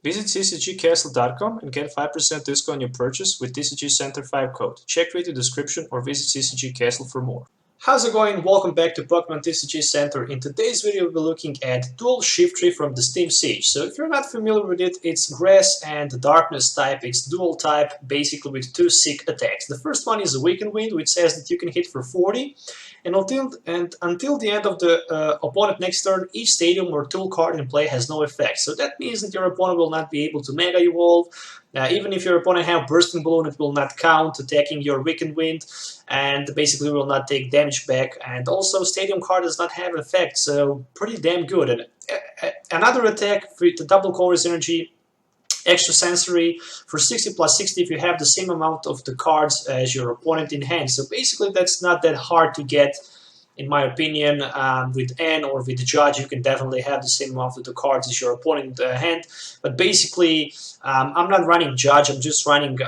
Visit CCGCastle.com and get 5% discount on your purchase with TCG Center 5 code. Check the description or visit CCG Castle for more. How's it going? Welcome back to Pokemon TCG Center. In today's video, we'll be looking at dual Shiftry from the Steam Siege. So if you're not familiar with it, it's Grass and Darkness type. It's dual type, basically with two sick attacks. The first one is a Weakened Wind, which says that you can hit for 40. And until the end of the opponent next turn, each stadium or tool card in play has no effect. So that means that your opponent will not be able to Mega Evolve. Even if your opponent have Bursting Balloon, it will not count attacking your Weakened Wind, and basically will not take damage back. And also, Stadium card does not have effect, so pretty damn good. And another attack with the double Chorus Energy, extra sensory for 60 plus 60 if you have the same amount of the cards as your opponent in hand. So basically that's not that hard to get, in my opinion. With N or with the Judge, you can definitely have the same amount of the cards as your opponent in hand. But basically, I'm not running Judge, I'm just running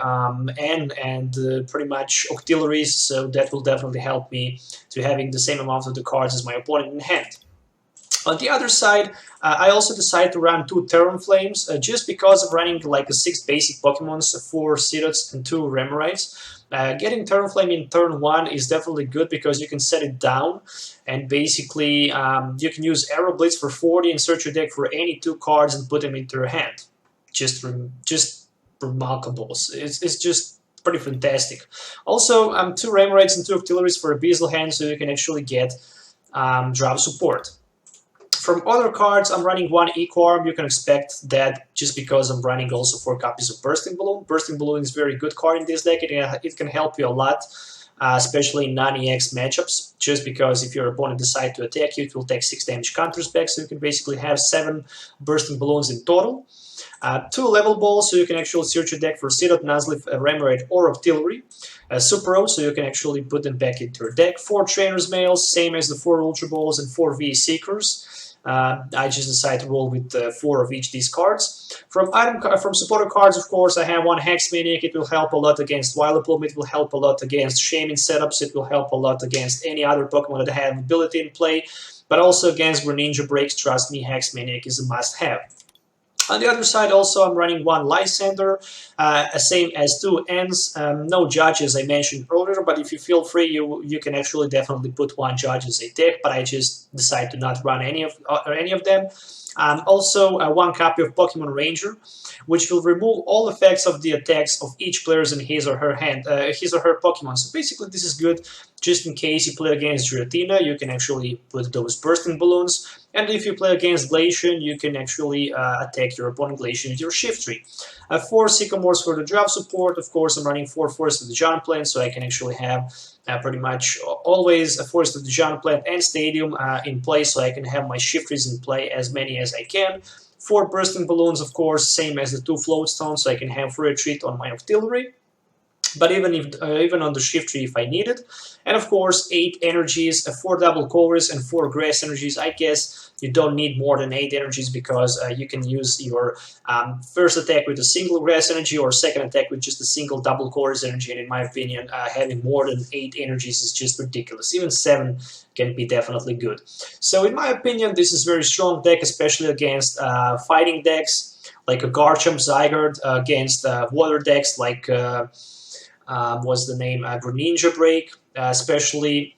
N and pretty much auxiliaries, so that will definitely help me to having the same amount of the cards as my opponent in hand. On the other side, I also decided to run 2 Talonflames just because of running like a 6 basic Pokemons, 4 Seedots and 2 Remorites. Getting Talonflame in turn 1 is definitely good because you can set it down and basically you can use Arrow Blitz for 40 and search your deck for any 2 cards and put them into your hand. Just remarkable. It's just pretty fantastic. Also, 2 Remorites and 2 Auxiliaries for a Beazle hand, so you can actually get drop support. From other cards, I'm running 1 Eco-Arm. You can expect that just because I'm running also 4 copies of Bursting Balloon. Bursting Balloon is a very good card in this deck. It can help you a lot, especially in non-EX matchups, just because if your opponent decides to attack you, it will take 6 damage counters back, so you can basically have 7 Bursting Balloons in total. 2 Level Balls, so you can actually search your deck for Seedot, Nuzleaf, Remoraid, or Auxiliary. Super O, so you can actually put them back into your deck. 4 Trainer's Mails, same as the 4 Ultra Balls and 4 V Seekers. I just decided to roll with 4 of each these cards. From supporter cards, of course, I have 1 Hex Maniac. It will help a lot against Vileplume. It will help a lot against Shaman setups. It will help a lot against any other Pokemon that have ability in play. But also against Greninja breaks, trust me, Hex Maniac is a must-have. On the other side, also, I'm running 1 Lysander, same as 2 Ns. No Judge, as I mentioned earlier, but if you feel free, you can actually definitely put 1 Judge as a deck, but I just decided to not run any of them. Also, 1 copy of Pokemon Ranger, which will remove all effects of the attacks of each player's in his or her hand, his or her Pokemon. So basically, this is good just in case you play against Giratina. You can actually put those Bursting Balloons, and if you play against Glacian, you can actually attack your opponent Glacian with your Shiftry. 4 Sycamores for the drop support. Of course, I'm running 4 Forest of the Giant Plant, so I can actually have pretty much always a Forest of the Giant Plant and Stadium in play, so I can have my Shiftries in play as many as I can. 4 Bursting Balloons, of course, same as the 2 Float Stones, so I can have free retreat on my Auxiliary. But even on the Shiftry if I need it. And of course, 8 energies, 4 double covers, and 4 grass energies. I guess you don't need more than 8 energies because you can use your first attack with a single grass energy or second attack with just a single double covers energy. And in my opinion, having more than 8 energies is just ridiculous. Even 7 can be definitely good. So in my opinion, this is a very strong deck, especially against fighting decks like a Garchomp, Zygarde, against water decks like what's the name, Greninja break, especially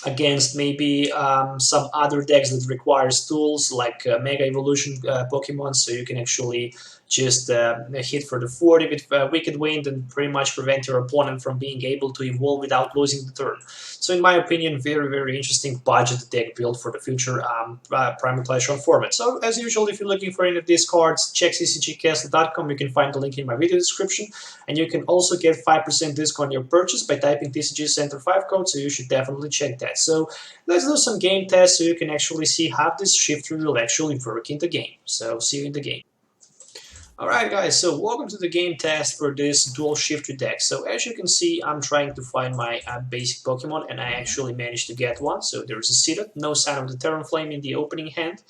against maybe some other decks that requires tools like Mega Evolution Pokemon, so you can actually just hit for the 40 with Wicked Wind and pretty much prevent your opponent from being able to evolve without losing the turn. So in my opinion, very, very interesting budget deck build for the future Primal Clash Royale format. So as usual, if you're looking for any of these cards, check CCGCastle.com. You can find the link in my video description, and you can also get 5% discount on your purchase by typing TCG Center 5 code, so you should definitely check that. So let's do some game tests so you can actually see how this Shiftry will actually work in the game. So see you in the game. Alright guys, so welcome to the game test for this dual Shiftry deck. So as you can see, I'm trying to find my basic Pokemon, and I actually managed to get one. So there's a Seedot, no sign of the Talonflame in the opening hand,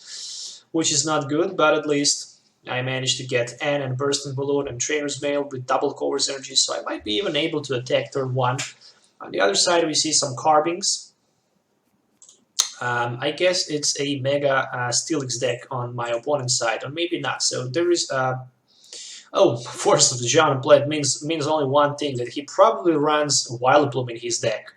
which is not good, but at least I managed to get N and Bursting Balloon and Trainer's Mail with double Covers energy, so I might be even able to attack turn 1. On the other side, we see some Carvings. I guess it's a Mega Steelix deck on my opponent's side, or maybe not. So there is oh, Force of the Giant Blade means only one thing, that he probably runs Vileplume in his deck.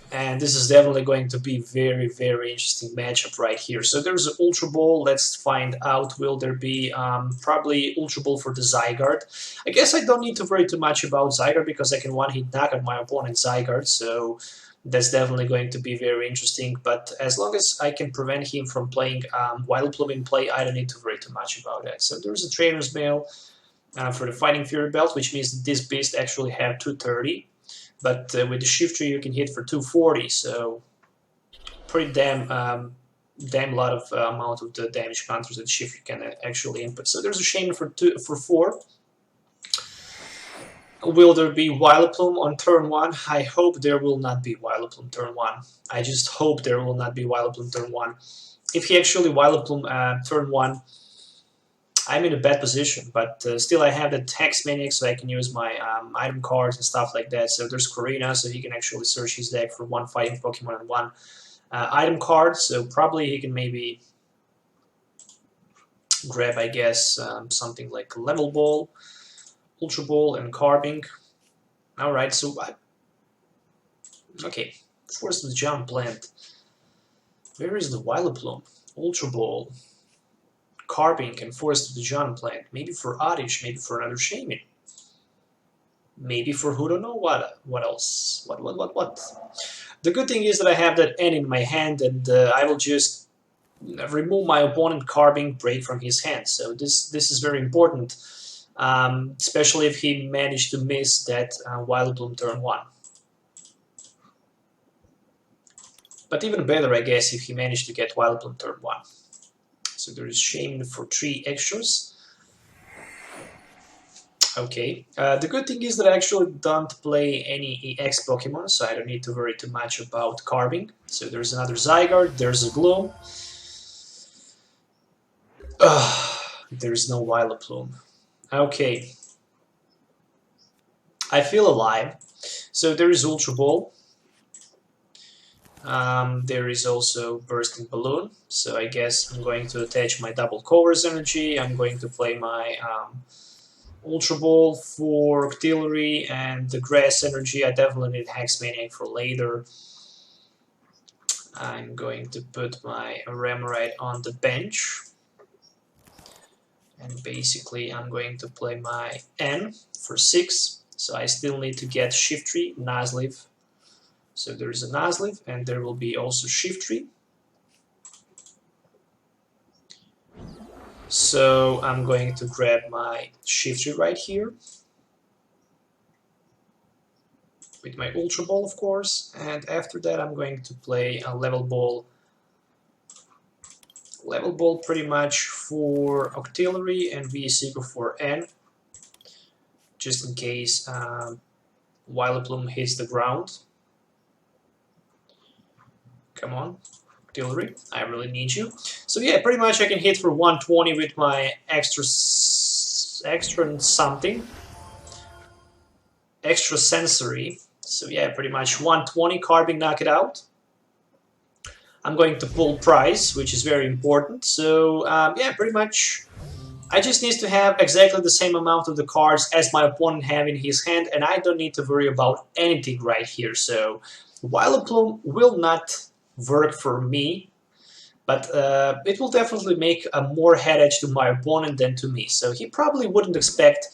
And this is definitely going to be very, very interesting matchup right here. So there's an Ultra Ball. Let's find out, will there be probably Ultra Ball for the Zygarde. I guess I don't need to worry too much about Zygarde because I can one-hit knock out my opponent's Zygarde. So that's definitely going to be very interesting. But as long as I can prevent him from playing Vileplume in play, I don't need to worry too much about that. So there's a Trainer's Mail for the Fighting Fury Belt, which means that this beast actually have 230. But with the Shiftry you can hit for 240, so pretty damn lot of amount of the damage counters that Shiftry can actually input. So there's a Shaman for 4. Will there be Vileplume on turn 1? I hope there will not be Vileplume turn 1. I just hope there will not be Vileplume turn 1. If he actually Vileplume turn 1, I'm in a bad position, but still I have the Hex Maniac, so I can use my item cards and stuff like that. So there's Corina, so he can actually search his deck for 1 fighting Pokemon and 1 item card. So probably he can maybe grab, I guess, something like Level Ball, Ultra Ball, and Carving. Alright, so okay, Force of the Giant Plant. Where is the Vileplume? Ultra Ball, Carving, and Forest of the Giant Plant. Maybe for Oddish, maybe for another Shaman. Maybe for who don't know what else. What? The good thing is that I have that N in my hand, and I will just remove my opponent Carving break from his hand. So this is very important, especially if he managed to miss that Vileplume turn 1. But even better, I guess, if he managed to get Vileplume turn 1. So there is Shaman for 3 extras. Okay. The good thing is that I actually don't play any EX Pokemon, so I don't need to worry too much about Carving. So there's another Zygarde, there's a Gloom. There's no Vileplume. Okay. I feel alive. So there is Ultra Ball. There is also Bursting Balloon, so I guess I'm going to attach my Double Covers Energy. I'm going to play my Ultra Ball for Octillery and the Grass Energy. I definitely need Hex Maniac for later. I'm going to put my Remoraid on the bench. And basically I'm going to play my N for 6, so I still need to get Shiftry, Nuzleaf. So there's a Nuzleaf, and there will be also Shiftry. So I'm going to grab my Shiftry right here. With my Ultra Ball, of course. And after that I'm going to play a Level Ball. Level Ball pretty much for Octillery and V-Seeker for N. Just in case Vileplume hits the ground. Come on, Octillery, I really need you. So yeah, pretty much I can hit for 120 with my extra something. Extra sensory. So yeah, pretty much 120, Carving, knock it out. I'm going to pull Price, which is very important. So yeah, pretty much I just need to have exactly the same amount of the cards as my opponent have in his hand, and I don't need to worry about anything right here. So Vileplume will not work for me, but it will definitely make a more headache to my opponent than to me. So he probably wouldn't expect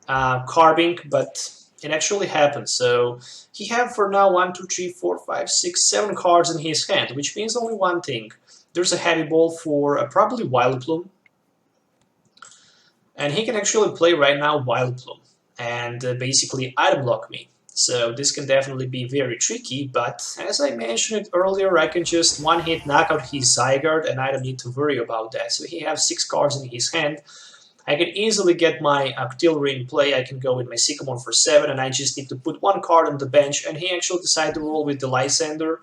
Carving, but it actually happened. So he have for now 1, 2, 3, 4, 5, 6, 7 cards in his hand, which means only one thing. There's a Heavy Ball for probably Vileplume, and he can actually play right now Vileplume and basically item block me. So this can definitely be very tricky, but as I mentioned earlier, I can just one-hit knock out his Zygarde and I don't need to worry about that. So he has 6 cards in his hand. I can easily get my Octillery in play. I can go with my Sycamore for 7, and I just need to put 1 card on the bench, and he actually decided to roll with the Lysander.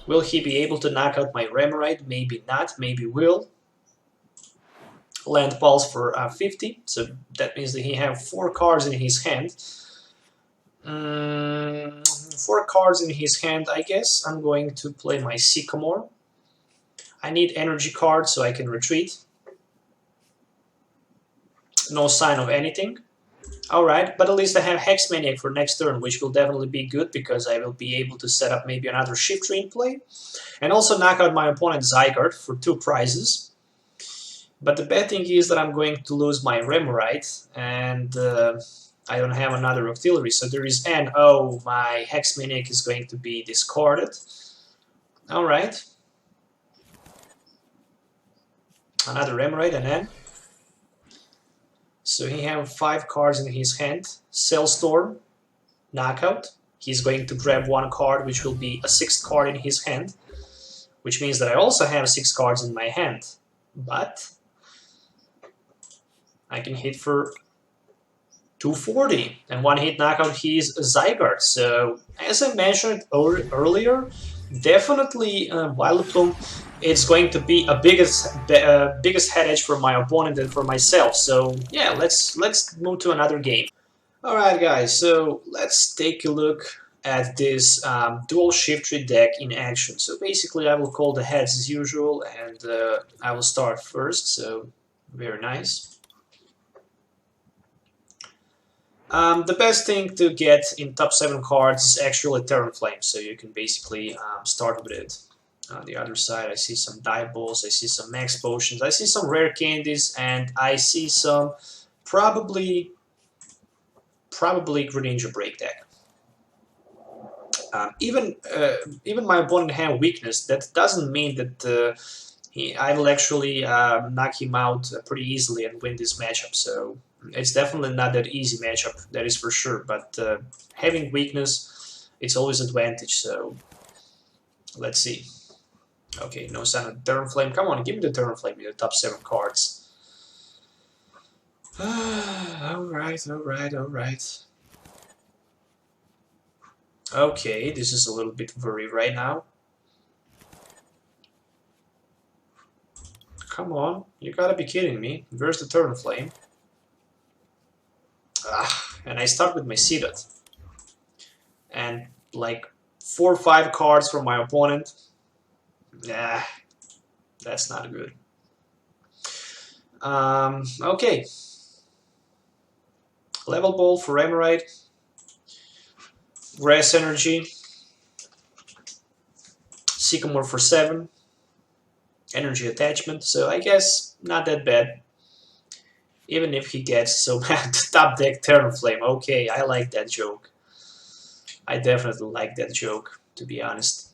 Will he be able to knock out my Remoraid? Maybe not, maybe will. Land Pulse for 50, so that means that he has 4 cards in his hand. 4 cards in his hand, I guess. I'm going to play my Sycamore. I need energy cards so I can retreat. No sign of anything. Alright, but at least I have Hex Maniac for next turn, which will definitely be good because I will be able to set up maybe another Shiftry in play. And also knock out my opponent Zygarde for 2 prizes. But the bad thing is that I'm going to lose my Remoraid, and I don't have another auxiliary, so there is N. Oh, my Hex Maniac is going to be discarded. Alright. Another Remoraid and N. So he has 5 cards in his hand. Cellstorm, knockout. He's going to grab 1 card, which will be a 6th card in his hand, which means that I also have 6 cards in my hand. But I can hit for 240, and 1 hit knockout. He's a Zygarde. So as I mentioned earlier, definitely Vileplume, it's going to be a biggest headache for my opponent and for myself. So yeah, let's move to another game. Alright guys, so let's take a look at this dual Shiftry deck in action. So basically I will call the heads as usual, and I will start first, so very nice. The best thing to get in top 7 cards is actually Talonflame, so you can basically start with it. On the other side, I see some die balls, I see some max potions, I see some rare candies, and I see some probably Greninja break deck. Even my opponent had weakness. That doesn't mean that I will actually knock him out pretty easily and win this matchup. So it's definitely not that easy matchup, that is for sure. But having weakness, it's always an advantage. So let's see. Okay, no sign of Talonflame. Come on, give me the Talonflame in the top 7 cards. Alright. Okay, this is a little bit worry right now. Come on, you gotta be kidding me. Where's the Talonflame? And I start with my Seedot. And like 4 or 5 cards from my opponent. That's not good. Okay. Level Ball for Remoraid. Grass Energy. Sycamore for 7. Energy Attachment. So I guess not that bad. Even if he gets so bad. Top deck Talonflame. Okay, I like that joke. I definitely like that joke, to be honest.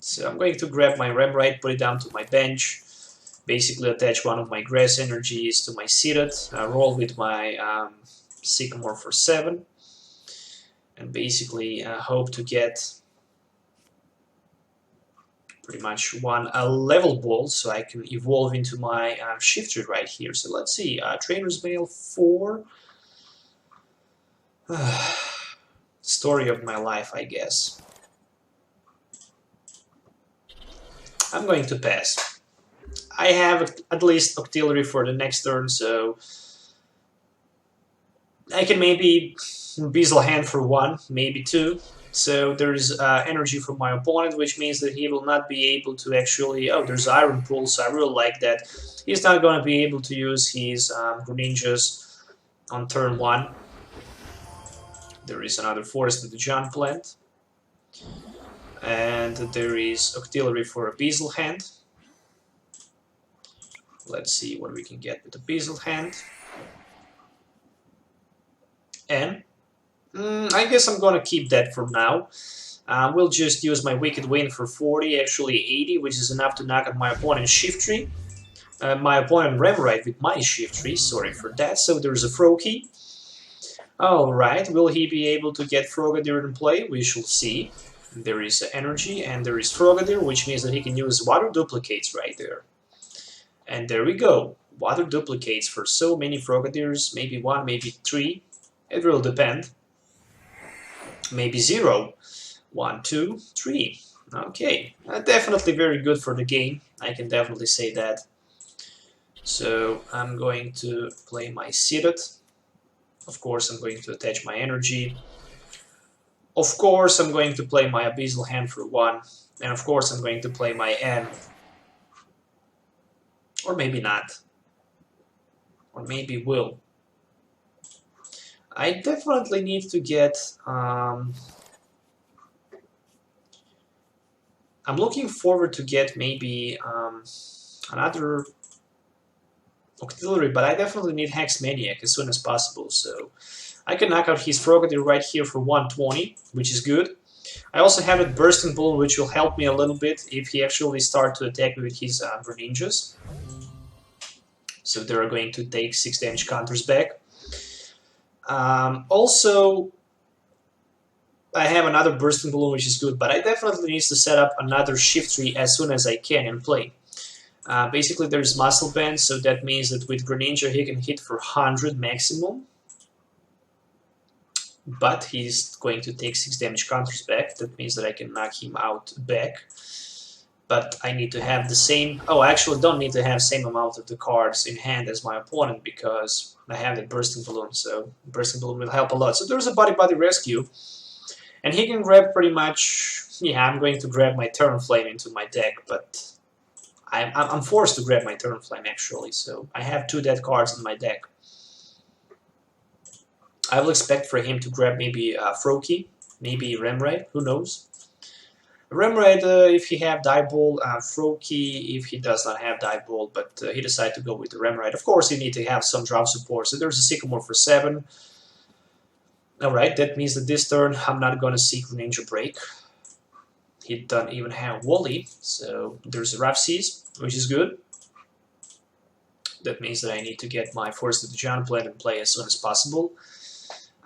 So I'm going to grab my Remoraid, put it down to my bench, basically attach one of my Grass Energies to my Seedot, roll with my Sycamore for 7, and basically hope to get pretty much a level ball so I can evolve into my Shiftry right here. So let's see, Trainer's Mail 4. Story of my life, I guess. I'm going to pass. I have at least auxiliary for the next turn, so I can maybe Beazle Hand for 1, maybe 2. So there is energy from my opponent, which means that he will not be able to actually... Oh, there's Iron Pulse, I really like that. He's not going to be able to use his Greninjas on turn 1. There is another Forest of the Giant Plant. And there is auxiliary for a Beazle Hand. Let's see what we can get with the Beazle Hand. And I guess I'm gonna keep that for now. We'll just use my Wicked Wind for 40, actually 80, which is enough to knock out my opponent's Shiftry. My opponent Remoraid with my Shiftry, sorry for that. So there's a Froakie. Alright, will he be able to get Frogadier in play? We shall see. There is energy and there is Frogadier, which means that he can use Water Duplicates right there. And there we go. Water Duplicates for so many Frogadiers, maybe 1, maybe 3. It will depend. Maybe 0. 1, 2, 3. Okay, definitely very good for the game. I can definitely say that. So I'm going to play my Seedot. Of course, I'm going to attach my energy. Of course, I'm going to play my Abyssal Hand for 1. And of course, I'm going to play my N. Or maybe not. Or maybe will. I definitely need to get... I'm looking forward to get maybe another auxiliary, but I definitely need Hex Maniac as soon as possible, so I can knock out his Frogadier right here for 120, which is good. I also have a Bursting Balloon, which will help me a little bit if he actually starts to attack me with his Greninjas. So they're going to take 6 damage counters back. Also, I have another Bursting Balloon, which is good, but I definitely need to set up another Shiftry as soon as I can in play. Basically, there's Muscle Band, so that means that with Greninja he can hit for 100 maximum. But he's going to take 6 damage counters back. That means that I can knock him out back. But I need to have the same... Oh, I actually don't need to have the same amount of the cards in hand as my opponent because I have the Bursting Balloon, so Bursting Balloon will help a lot. So there's a Body Rescue. And he can grab pretty much... Yeah, I'm going to grab my Talonflame into my deck, but... I'm forced to grab my Talonflame, actually, so I have 2 dead cards in my deck. I will expect for him to grab maybe Froakie, maybe Remoraid, who knows. Remoraid if he have Die Ball, Froakie if he does not have Die Ball, but he decided to go with the Remoraid. Of course, you need to have some drop support, so there's a Sycamore for 7. Alright, that means that this turn I'm not going to seek Ninja Break. He doesn't even have Wally, so there's a Rough Seas, which is good. That means that I need to get my Force of the Giant Plant in play as soon as possible.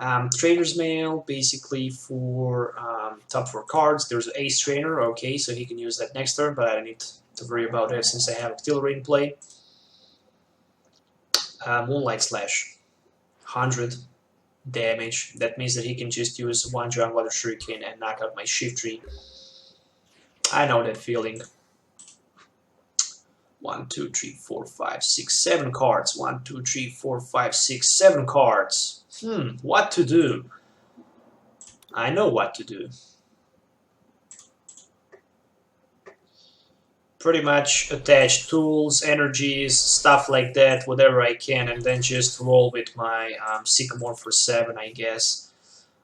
Trainer's Mail, basically for top 4 cards. There's an Ace Trainer, okay, so he can use that next turn, but I don't need to worry about that since I have Artillery in play. Moonlight Slash, 100 damage. That means that he can just use 1 Giant Water Shuriken and knock out my Shiftry. I know that feeling. 1, 2, 3, 4, 5, 6, 7 cards. 1, 2, 3, 4, 5, 6, 7 cards. What to do? I know what to do. Pretty much attach tools, energies, stuff like that, whatever I can, and then just roll with my Sycamore for 7, I guess.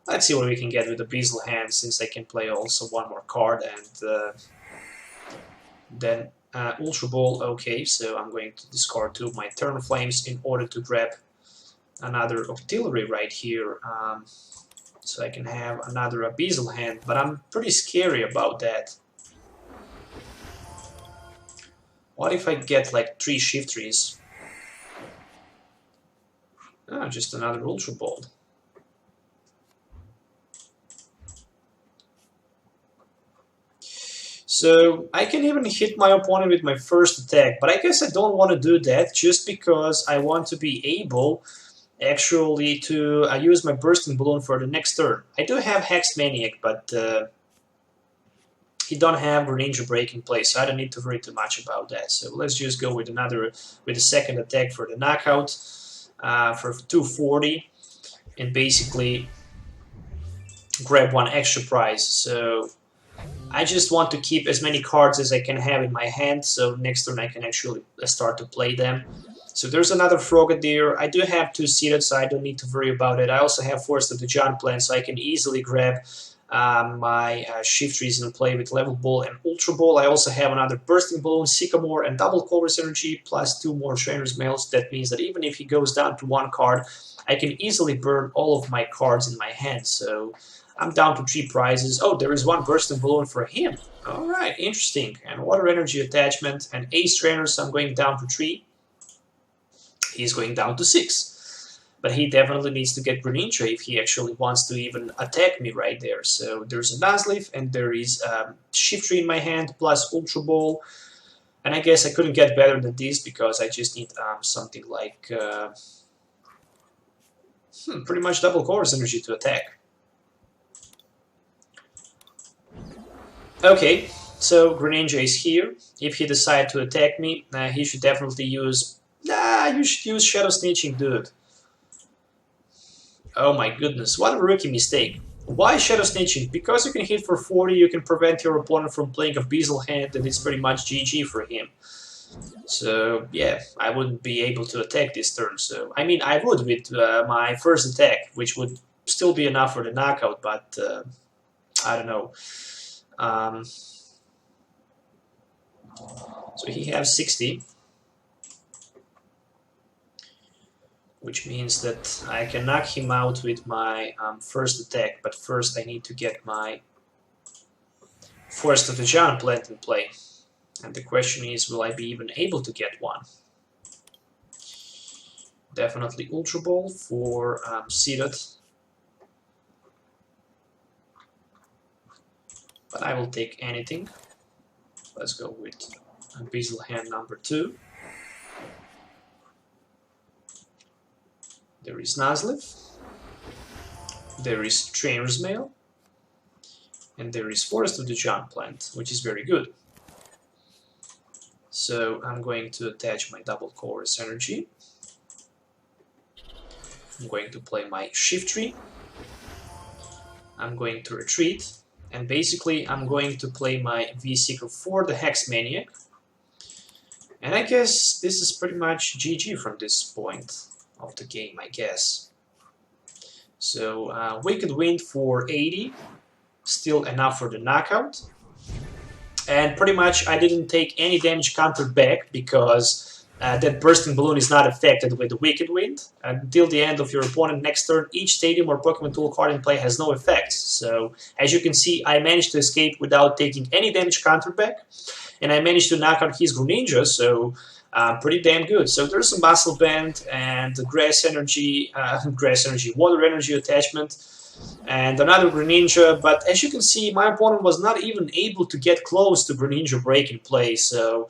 Let's see what we can get with the Beazle hand, since I can play also 1 more card, and then Ultra Ball, okay, so I'm going to discard 2 of my Talonflames in order to grab another Artillery right here, so I can have another Beazle hand, but I'm pretty scary about that. What if I get like 3 Shiftries? Ah, just another Ultra Ball. So I can even hit my opponent with my first attack, but I guess I don't want to do that just because I want to be able actually to use my Bursting Balloon for the next turn. I do have Hex Maniac, but he don't have Greninja Break in place, so I don't need to worry too much about that. So let's just go with a second attack for the knockout for 240, and basically grab 1 extra prize. So I just want to keep as many cards as I can have in my hand, so next turn I can actually start to play them. So there's another Frogadier. I do have 2 seated, so I don't need to worry about it. I also have Force of the Giant Plant, so I can easily grab my Shiftries and play with Level Ball and Ultra Ball. I also have another Bursting Balloon, Sycamore, and double Colress Energy, plus 2 more Trainer's Mails. That means that even if he goes down to 1 card, I can easily burn all of my cards in my hand. So I'm down to 3 prizes. Oh, there is 1 Bursting Balloon for him. Alright, interesting. And Water Energy Attachment and Ace Trainer, so I'm going down to 3. He's going down to 6. But he definitely needs to get Greninja if he actually wants to even attack me right there. So there's a Nuzleaf and there is Shiftry in my hand plus Ultra Ball. And I guess I couldn't get better than this because I just need something like pretty much double Colress Energy to attack. Okay, so Greninja is here. If he decides to attack me, he should definitely use... you should use Shadow Snitching, dude. Oh my goodness, what a rookie mistake. Why Shadow Snitching? Because you can hit for 40, you can prevent your opponent from playing a Beazle hand, and it's pretty much GG for him. So yeah, I wouldn't be able to attack this turn. So I mean, I would with my first attack, which would still be enough for the knockout, but I don't know. So he has 60, which means that I can knock him out with my first attack, but first I need to get my Forest of the Giant Plant in play. And the question is, will I be even able to get one? Definitely Ultra Ball for Seeded. But I will take anything. Let's go with Abyssal Hand number 2. There is Nuzleaf. There is Trainer's Mail. And there is Forest of the Giant Plant, which is very good. So I'm going to attach my double chorus energy. I'm going to play my Shiftry. I'm going to retreat. And basically I'm going to play my V-Seeker for the Hex Maniac. And I guess this is pretty much GG from this point of the game, I guess. So Wicked Wind for 80. Still enough for the knockout. And pretty much I didn't take any damage counter back because that Bursting Balloon is not affected with the Wicked Wind. Until the end of your opponent's next turn, each Stadium or Pokemon Tool card in play has no effects. So as you can see, I managed to escape without taking any damage counter back. And I managed to knock out his Greninja, so pretty damn good. So there's some Muscle Band and Grass Energy, Water Energy attachment. And another Greninja, but as you can see, my opponent was not even able to get close to Greninja Break in play, so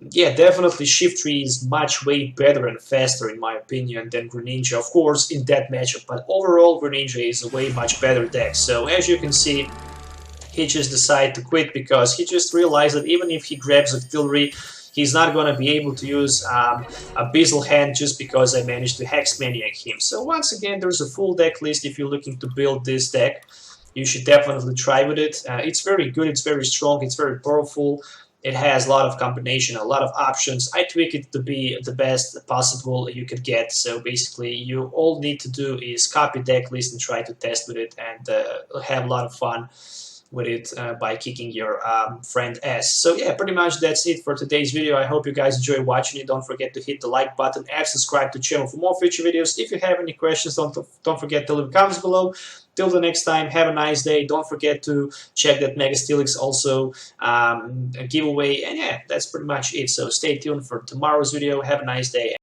yeah, definitely Shiftry is much way better and faster in my opinion than Greninja, of course, in that matchup, but overall Greninja is a way much better deck. So as you can see, he just decided to quit because he just realized that even if he grabs Artillery, he's not going to be able to use Abyssal Hand just because I managed to Hex Maniac him. So once again, there's a full deck list if you're looking to build this deck. You should definitely try with it. It's very good, it's very strong, it's very powerful. It has a lot of combination, a lot of options. I tweak it to be the best possible you could get. So basically, you all need to do is copy deck list and try to test with it and have a lot of fun with it by kicking your friend ass. So yeah, pretty much that's it for today's video. I hope you guys enjoy watching it. Don't forget to hit the like button and subscribe to the channel for more future videos. If you have any questions, don't forget to leave comments below. Till the next time, have a nice day. Don't forget to check that Mega Steelix also giveaway. And yeah, that's pretty much it. So stay tuned for tomorrow's video. Have a nice day.